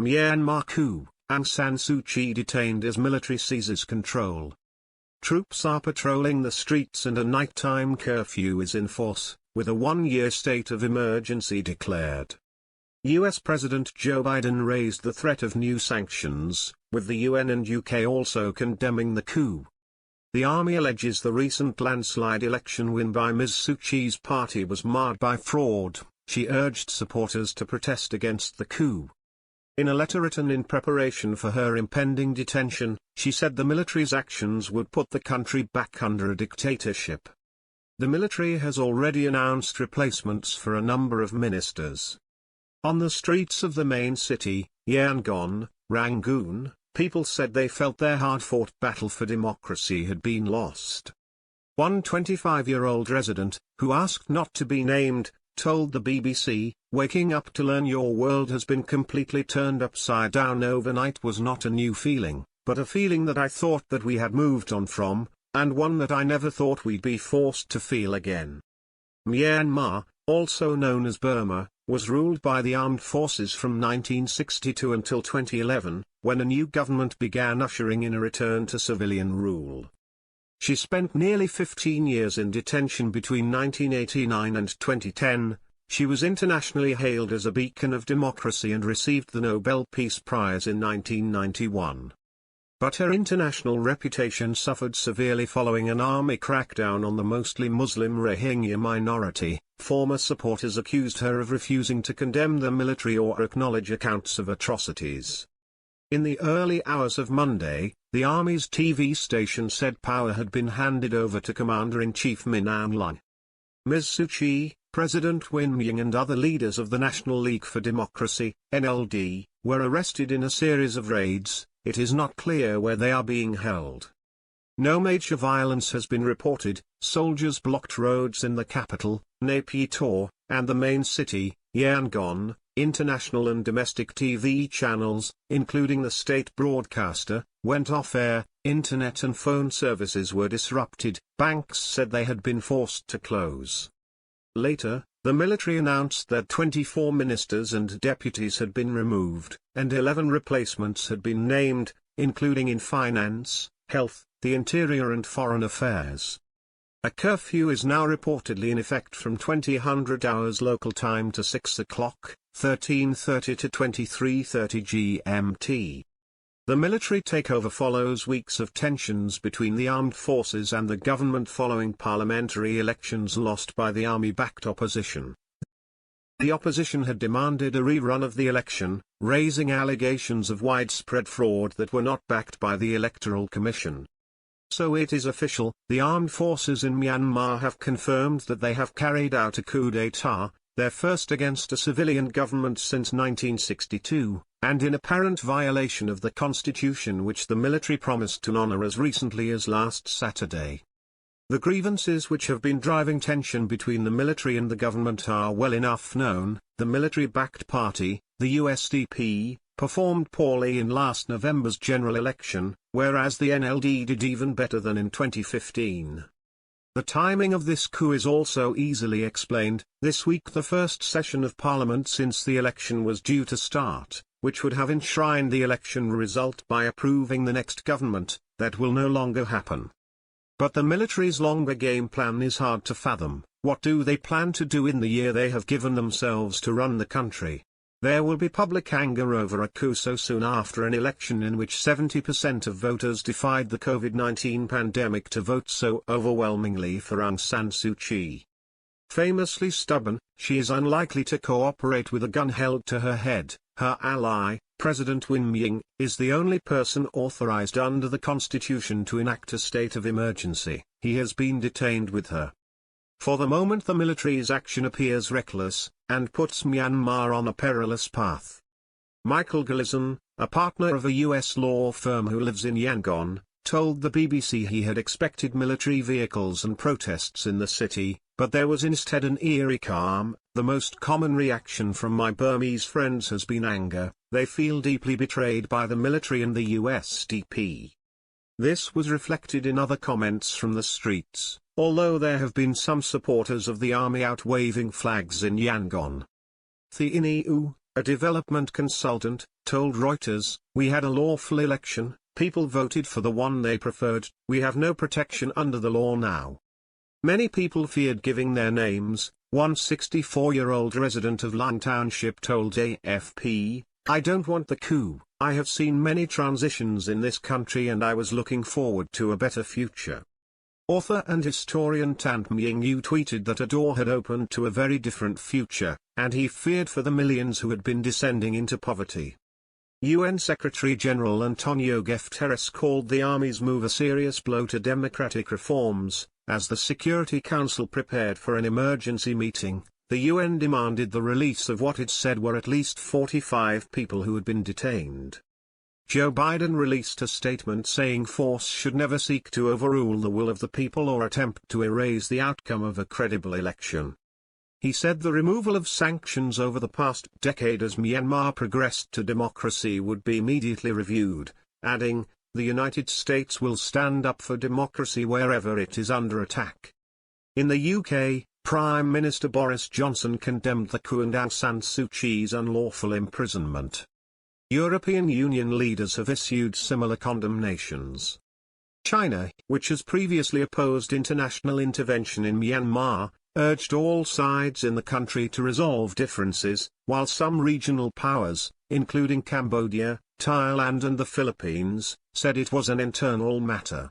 Myanmar coup, Aung San Suu Kyi detained as military seizes control. Troops are patrolling the streets and a nighttime curfew is in force, with a one-year state of emergency declared. US President Joe Biden raised the threat of new sanctions, with the UN and UK also condemning the coup. The army alleges the recent landslide election win by Ms. Suu Kyi's party was marred by fraud. She urged supporters to protest against the coup. In a letter written in preparation for her impending detention, she said the military's actions would put the country back under a dictatorship. The military has already announced replacements for a number of ministers. On the streets of the main city, Yangon, Rangoon, people said they felt their hard-fought battle for democracy had been lost. One 25-year-old resident, who asked not to be named, told the BBC, "Waking up to learn your world has been completely turned upside down overnight was not a new feeling, but a feeling that I thought that we had moved on from, and one that I never thought we'd be forced to feel again." Myanmar, also known as Burma, was ruled by the armed forces from 1962 until 2011, when a new government began ushering in a return to civilian rule. She spent nearly 15 years in detention between 1989 and 2010. She was internationally hailed as a beacon of democracy and received the Nobel Peace Prize in 1991. But her international reputation suffered severely following an army crackdown on the mostly Muslim Rohingya minority. Former supporters accused her of refusing to condemn the military or acknowledge accounts of atrocities. In the early hours of Monday, the Army's TV station said power had been handed over to Commander-in-Chief Min Aung. Ms. Suu Kyi, President Win Myint and other leaders of the National League for Democracy, NLD, were arrested in a series of raids. It is not clear where they are being held. No major violence has been reported. Soldiers blocked roads in the capital, Naypyidaw, and the main city, Yangon. International and domestic TV channels, including the state broadcaster, went off-air. Internet and phone services were disrupted. Banks said they had been forced to close. Later, the military announced that 24 ministers and deputies had been removed, and 11 replacements had been named, including in finance, health, the interior and foreign affairs. A curfew is now reportedly in effect from 2000 hours local time to 6 o'clock, 13:30 to 23:30 GMT. The military takeover follows weeks of tensions between the armed forces and the government following parliamentary elections lost by the army-backed opposition. The opposition had demanded a rerun of the election, raising allegations of widespread fraud that were not backed by the Electoral Commission. So it is official, the armed forces in Myanmar have confirmed that they have carried out a coup d'état, their first against a civilian government since 1962, and in apparent violation of the constitution which the military promised to honor as recently as last Saturday. The grievances which have been driving tension between the military and the government are well enough known. The military-backed party, the USDP, performed poorly in last November's general election, whereas the NLD did even better than in 2015. The timing of this coup is also easily explained. This week the first session of Parliament since the election was due to start, which would have enshrined the election result by approving the next government. That will no longer happen. But the military's longer game plan is hard to fathom. What do they plan to do in the year they have given themselves to run the country? There will be public anger over a coup so soon after an election in which 70% of voters defied the COVID-19 pandemic to vote so overwhelmingly for Aung San Suu Kyi. Famously stubborn, she is unlikely to cooperate with a gun held to her head. Her ally, President Win Myint, is the only person authorized under the constitution to enact a state of emergency. He has been detained with her. For the moment the military's action appears reckless, and puts Myanmar on a perilous path. Michael Gallison, a partner of a U.S. law firm who lives in Yangon, told the BBC he had expected military vehicles and protests in the city, but there was instead an eerie calm. The most common reaction from my Burmese friends has been anger. They feel deeply betrayed by the military and the USDP. This was reflected in other comments from the streets, although there have been some supporters of the army out waving flags in Yangon. Thi In Eu, a development consultant, told Reuters, "We had a lawful election, people voted for the one they preferred, we have no protection under the law now." Many people feared giving their names. One 64-year-old resident of Lang Township told AFP, "I don't want the coup. I have seen many transitions in this country and I was looking forward to a better future." Author and historian Tan Mying-yu tweeted that a door had opened to a very different future, and he feared for the millions who had been descending into poverty. UN Secretary-General Antonio Guterres called the army's move a serious blow to democratic reforms. As the Security Council prepared for an emergency meeting, the UN demanded the release of what it said were at least 45 people who had been detained. Joe Biden released a statement saying force should never seek to overrule the will of the people or attempt to erase the outcome of a credible election. He said the removal of sanctions over the past decade as Myanmar progressed to democracy would be immediately reviewed, adding, "The United States will stand up for democracy wherever it is under attack." In the UK, Prime Minister Boris Johnson condemned the coup and Aung San Suu Kyi's unlawful imprisonment. European Union leaders have issued similar condemnations. China, which has previously opposed international intervention in Myanmar, urged all sides in the country to resolve differences, while some regional powers, including Cambodia, Thailand and the Philippines, said it was an internal matter.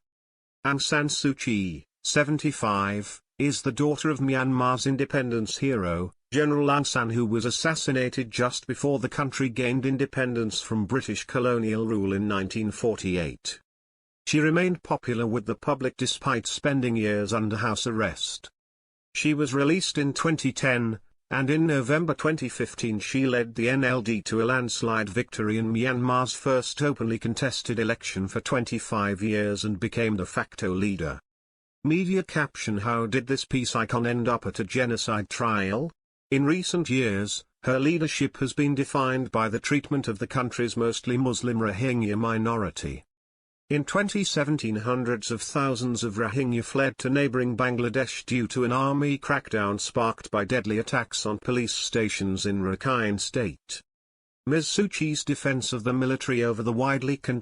Aung San Suu Kyi, 75, is the daughter of Myanmar's independence hero, General Aung San, who was assassinated just before the country gained independence from British colonial rule in 1948. She remained popular with the public despite spending years under house arrest. She was released in 2010, and in November 2015 she led the NLD to a landslide victory in Myanmar's first openly contested election for 25 years and became de facto leader. Media caption: "How did this peace icon end up at a genocide trial?" In recent years, her leadership has been defined by the treatment of the country's mostly Muslim Rohingya minority. In 2017 hundreds of thousands of Rohingya fled to neighboring Bangladesh due to an army crackdown sparked by deadly attacks on police stations in Rakhine State. Ms. Suu Kyi's defense of the military over the widely condemned